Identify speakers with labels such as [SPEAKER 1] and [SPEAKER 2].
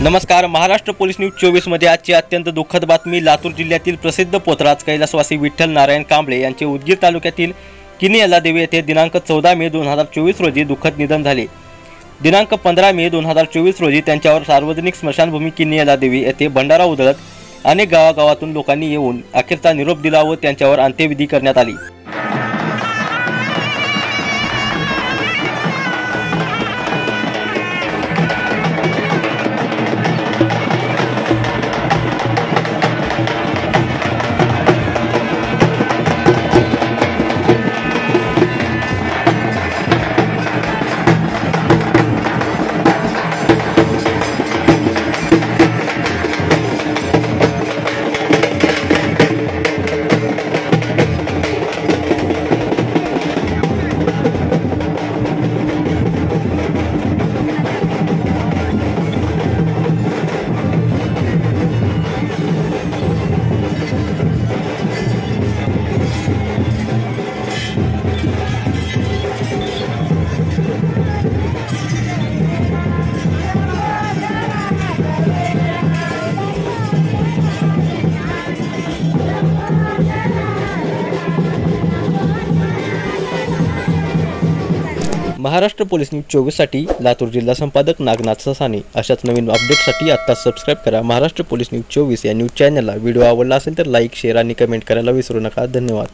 [SPEAKER 1] नमस्कार। Maharashtra police news 24 मध्ये आजची अत्यंत दुःखद बातमी। लातूर जिल्ह्यातील प्रसिद्ध पोतराज कैलासवासी विठ्ठल नारायण कांबळे यांचे उदगीर तालुक्यातील किनी यल्लादेवी येथे दिनांक 14 मे 2024 रोजी दुःखद निधन झाले। दिनांक 15 मे 2024 रोजी त्यांच्यावर सार्वजनिक स्मशानभूमी किनी यल्लादेवी येथे भंडारा उधळत अनेक गावागावातून लोकांनी येऊन अखेरचा निरोप दिला व त्यांच्यावर अंत्यविधी करण्यात आली। महाराष्ट्र पोलीस न्यूज 24 साठी लातूर जिल्हा संपादक नागनाथ ससाने। अशाच नवीन अपडेटसाठी आता सबस्क्राइब करा महाराष्ट्र पोलीस न्यूज 24 या न्यूज चॅनलला। व्हिडिओ आवडला असेल तर लाईक, शेअर आणि कमेंट करायला विसरू नका। धन्यवाद।